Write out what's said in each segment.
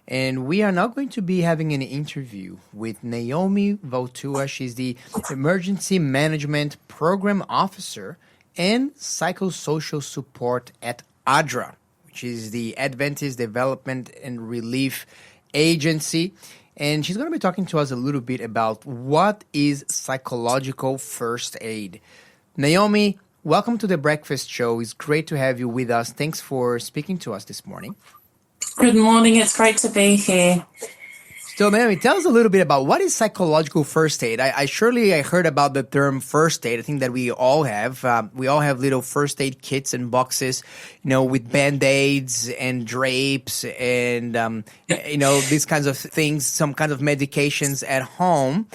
And we are now going to be having an interview with Naomi Vaotuura. She's the Emergency Management Program Officer and Psychosocial Support at ADRA, which is the Adventist Development and Relief Agency. And she's going to be talking to us a little bit about what is psychological first aid. Naomi, welcome to the Breakfast Show. It's great to have you with us. Thanks for speaking to us this morning. Good morning. It's great to be here. So, Naomi, tell us a little bit about what is psychological first aid. I heard about the term first aid. I think that we all have. We all have little first aid kits and boxes, with Band-Aids and drapes and, these kinds of things, some kind of medications at home,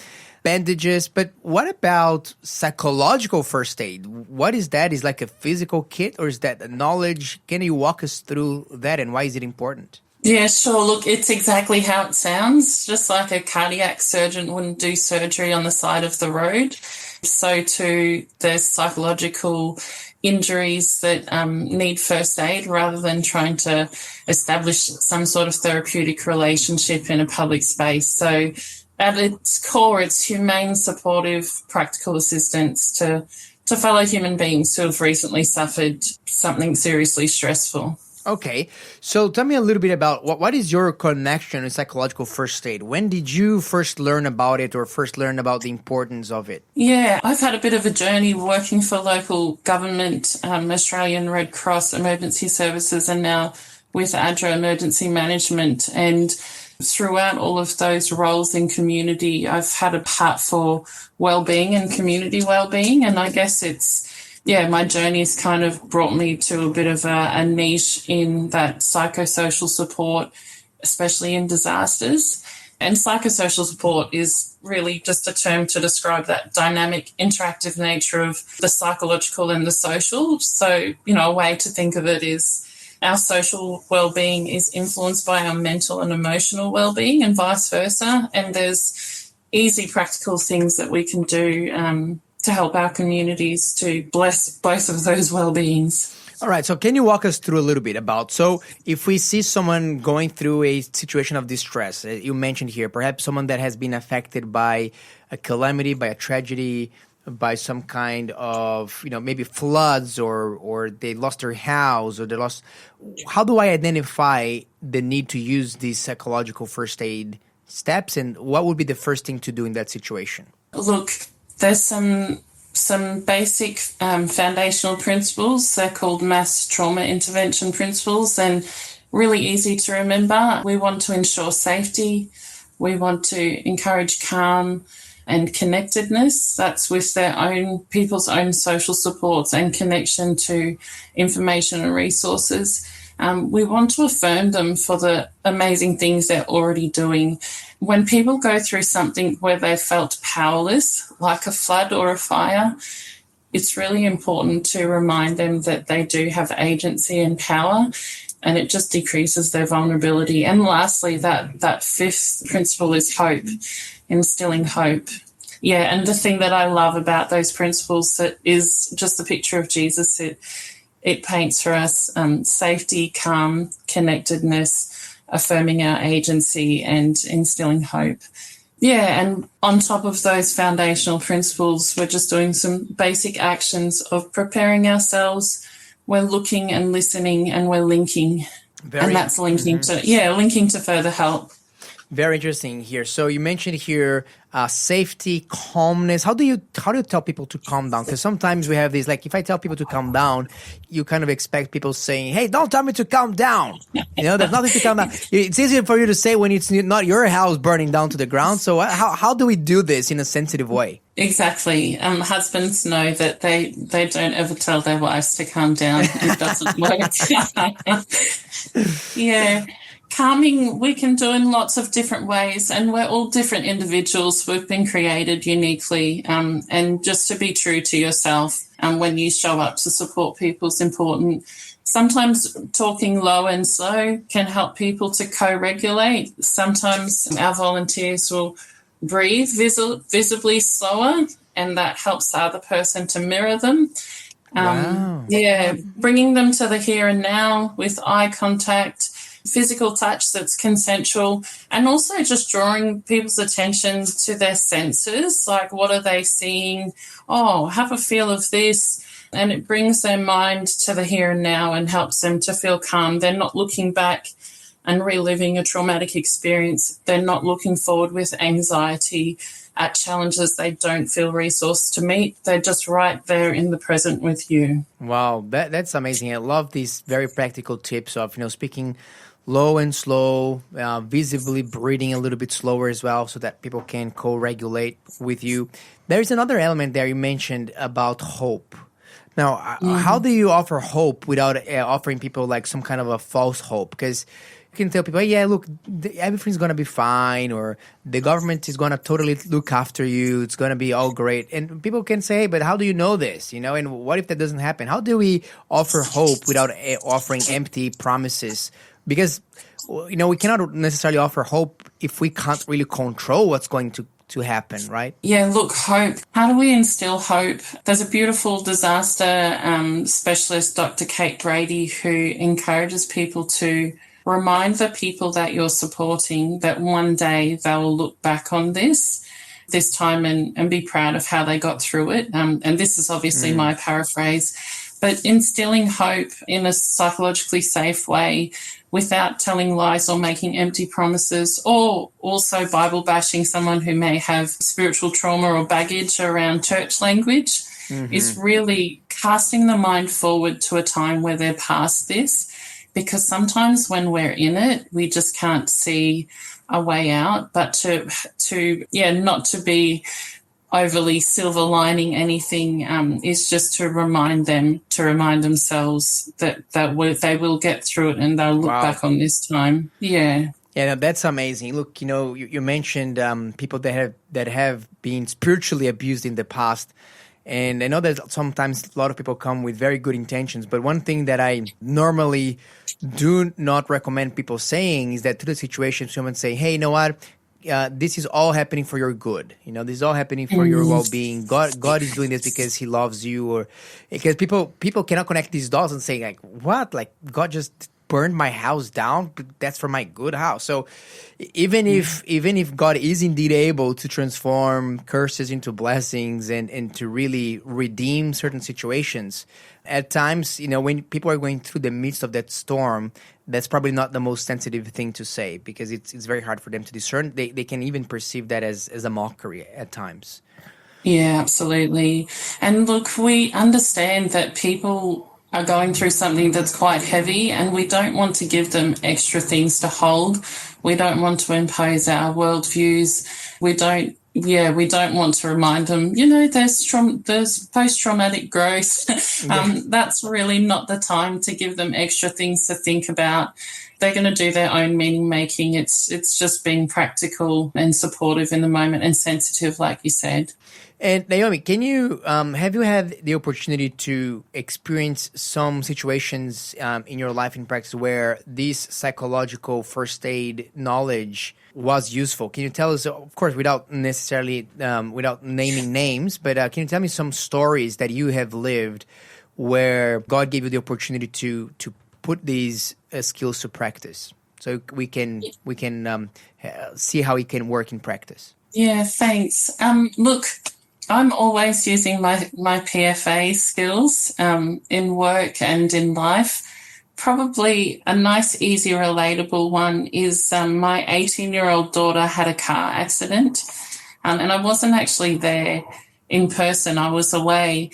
bandages. But what about psychological first aid? What is that? Is like a physical kit or is that a knowledge? Can you walk us through that and why is it important? Yeah, sure. Look, it's exactly how it sounds. Just like a cardiac surgeon wouldn't do surgery on the side of the road, so too there's psychological injuries that need first aid rather than trying to establish some sort of therapeutic relationship in a public space. So at its core, it's humane, supportive, practical assistance to fellow human beings who have recently suffered something seriously stressful. Okay, so tell me a little bit about what is your connection with psychological first aid? When did you first learn about it or first learn about the importance of it? Yeah, I've had a bit of a journey working for local government, Australian Red Cross Emergency Services, and now with ADRA Emergency Management. And throughout all of those roles in community, I've had a heart for wellbeing and community wellbeing, and I guess my journey has kind of brought me to a bit of a niche in that psychosocial support, especially in disasters. And psychosocial support is really just a term to describe that dynamic, interactive nature of the psychological and the social. So, a way to think of it is our social well-being is influenced by our mental and emotional well-being and vice versa. And there's easy practical things that we can do to help our communities to bless both of those well-beings. All right, so can you walk us through a little bit so if we see someone going through a situation of distress, you mentioned here, perhaps someone that has been affected by a calamity, by a tragedy, by some kind of, maybe floods or they lost their house or how do I identify the need to use these psychological first aid steps and what would be the first thing to do in that situation? Look, there's some basic foundational principles. They're called mass trauma intervention principles and really easy to remember. We want to ensure safety. We want to encourage calm and connectedness. That's with people's own social supports and connection to information and resources. We want to affirm them for the amazing things they're already doing. When people go through something where they felt powerless, like a flood or a fire, it's really important to remind them that they do have agency and power, and it just decreases their vulnerability. And lastly, that fifth principle is hope, instilling hope. Yeah, and the thing that I love about those principles that is just the picture of Jesus. It paints for us safety, calm, connectedness, affirming our agency and instilling hope. Yeah, and on top of those foundational principles, we're just doing some basic actions of preparing ourselves. We're looking and listening and we're linking. And that's linking to further help. Very interesting here. So you mentioned here safety, calmness. How do you tell people to calm down? Because sometimes we have these, like if I tell people to calm down, you kind of expect people saying, hey, don't tell me to calm down. There's nothing to calm down. It's easier for you to say when it's not your house burning down to the ground. So how do we do this in a sensitive way? Exactly. Husbands know that they don't ever tell their wives to calm down. It doesn't work. Yeah. Calming we can do in lots of different ways, and we're all different individuals. We've been created uniquely, and just to be true to yourself when you show up to support people is important. Sometimes talking low and slow can help people to co-regulate. Sometimes our volunteers will breathe visibly slower, and that helps the other person to mirror them. Wow. Bringing them to the here and now with eye contact, physical touch that's consensual, and also just drawing people's attention to their senses, like what are they seeing? Oh, have a feel of this. And it brings their mind to the here and now and helps them to feel calm. They're not looking back and reliving a traumatic experience. They're not looking forward with anxiety at challenges they don't feel resourced to meet. They're just right there in the present with you. Wow, that's amazing. I love these very practical tips of, speaking low and slow, visibly breathing a little bit slower as well so that people can co-regulate with you. There's another element there you mentioned about hope. Now, how do you offer hope without offering people like some kind of a false hope? Because you can tell people, hey, yeah, look, everything's going to be fine, or the government is going to totally look after you. It's going to be all great. And people can say, hey, but how do you know this? And what if that doesn't happen? How do we offer hope without offering empty promises? Because, we cannot necessarily offer hope if we can't really control what's going to happen, right? Yeah, look, hope. How do we instill hope? There's a beautiful disaster specialist, Dr. Kate Brady, who encourages people to remind the people that you're supporting that one day they will look back on this time and be proud of how they got through it. And this is obviously my paraphrase, but instilling hope in a psychologically safe way without telling lies or making empty promises, or also Bible bashing someone who may have spiritual trauma or baggage around church language, is really casting the mind forward to a time where they're past this. Because sometimes when we're in it, we just can't see a way out. But to not to be overly silver lining anything is just to remind themselves that they will get through it and they'll look back on this time. Yeah. Yeah, that's amazing. Look, you mentioned people that have been spiritually abused in the past. And I know that sometimes a lot of people come with very good intentions, but one thing that I normally do not recommend people saying is that to the situation, someone say, hey, you know what? This is all happening for your good. This is all happening for your well-being. God is doing this because he loves you, or because people cannot connect these dots and say like, what? Like God just burned my house down, but that's for my good house. So even if God is indeed able to transform curses into blessings and to really redeem certain situations, at times, when people are going through the midst of that storm, that's probably not the most sensitive thing to say, because it's very hard for them to discern. They can even perceive that as a mockery at times. Yeah, absolutely. And look, we understand that people are going through something that's quite heavy, and we don't want to give them extra things to hold. We don't want to impose our worldviews. We don't want to remind them, there's post-traumatic growth. That's really not the time to give them extra things to think about. They're going to do their own meaning making. It's just being practical and supportive in the moment and sensitive, like you said. And Naomi, can you have you had the opportunity to experience some situations in your life in practice where this psychological first aid knowledge was useful? Can you tell us, of course, without necessarily without naming names, but can you tell me some stories that you have lived where God gave you the opportunity to put these skills to practice, so we can see how it can work in practice? Yeah, thanks. Look, I'm always using my PFA skills in work and in life. Probably a nice, easy, relatable one is my 18-year-old daughter had a car accident, and I wasn't actually there in person. I was away,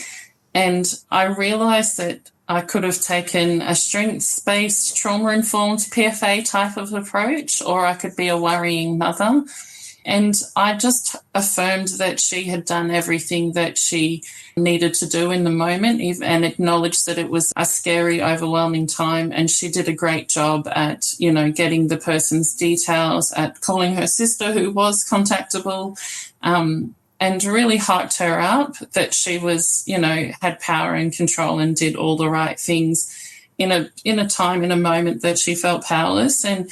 and I realised that I could have taken a strengths-based, trauma-informed PFA type of approach, or I could be a worrying mother. And I just affirmed that she had done everything that she needed to do in the moment, and acknowledged that it was a scary, overwhelming time. And she did a great job at, getting the person's details, at calling her sister who was contactable, and really hyped her up that she was, had power and control and did all the right things in a time, in a moment that she felt powerless. And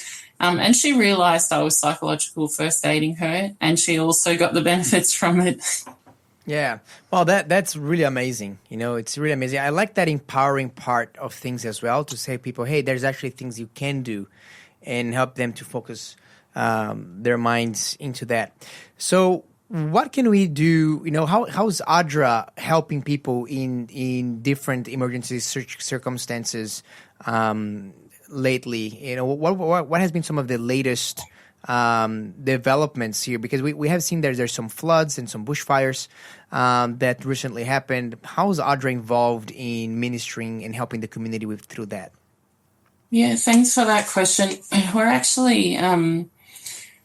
she realised I was psychological first aiding her, and she also got the benefits from it. Yeah. Well, that's really amazing. It's really amazing. I like that empowering part of things as well, to say to people, hey, there's actually things you can do. and help them to focus their minds into that. So what can we do? How's ADRA helping people in different emergency circumstances lately? What has been some of the latest developments here? Because we have seen there's some floods and some bushfires that recently happened. How is ADRA involved in ministering and helping the community through that? Yeah, thanks for that question. We're actually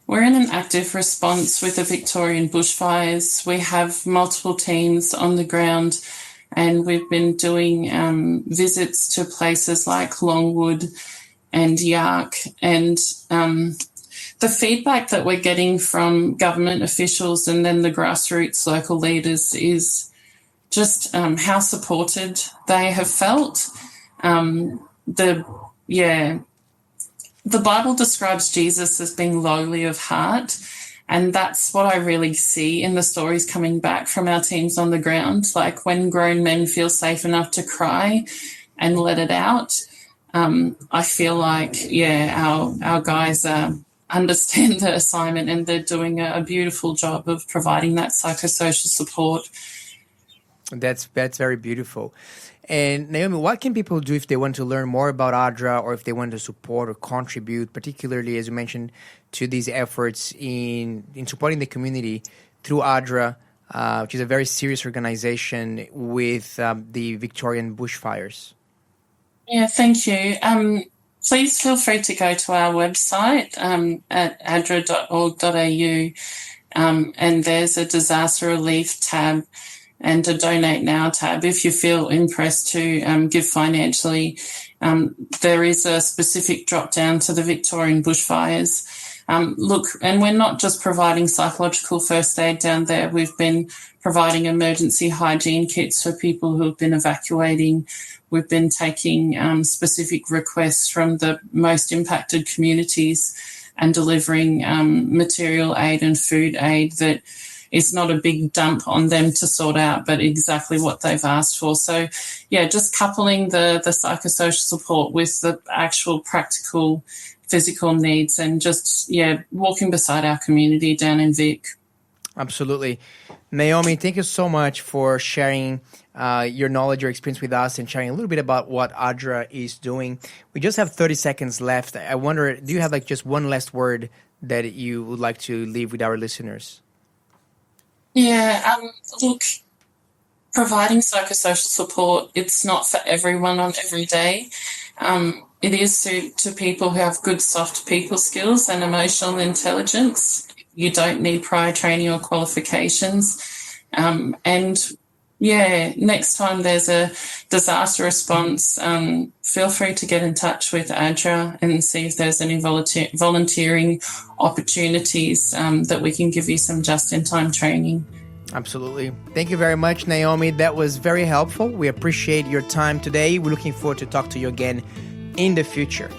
we're in an active response with the Victorian bushfires. We have multiple teams on the ground, and we've been doing visits to places like Longwood and Yark. And the feedback that we're getting from government officials and then the grassroots local leaders is just how supported they have felt. The Bible describes Jesus as being lowly of heart, and that's what I really see in the stories coming back from our teams on the ground. Like when grown men feel safe enough to cry and let it out, I feel like, our guys understand the assignment, and they're doing a beautiful job of providing that psychosocial support. That's very beautiful. And Naomi, what can people do if they want to learn more about ADRA, or if they want to support or contribute, particularly, as you mentioned, to these efforts in supporting the community through ADRA, which is a very serious organization with the Victorian bushfires? Yeah, thank you. Please feel free to go to our website at adra.org.au, and there's a disaster relief tab and a donate now tab. If you feel impressed to give financially, there is a specific drop down to the Victorian bushfires. Look, and we're not just providing psychological first aid down there. We've been providing emergency hygiene kits for people who have been evacuating. We've been taking specific requests from the most impacted communities and delivering material aid and food aid that is not a big dump on them to sort out, but exactly what they've asked for. So, just coupling the psychosocial support with the actual practical physical needs, and just, walking beside our community down in Vic. Absolutely. Naomi, thank you so much for sharing your knowledge, your experience with us, and sharing a little bit about what ADRA is doing. We just have 30 seconds left. I wonder, do you have just one last word that you would like to leave with our listeners? Look, providing psychosocial support, it's not for everyone on every day. It is to people who have good soft people skills and emotional intelligence. You don't need prior training or qualifications. Next time there's a disaster response, feel free to get in touch with ADRA and see if there's any volunteering opportunities that we can give you some just-in-time training. Absolutely. Thank you very much, Naomi. That was very helpful. We appreciate your time today. We're looking forward to talk to you again in the future.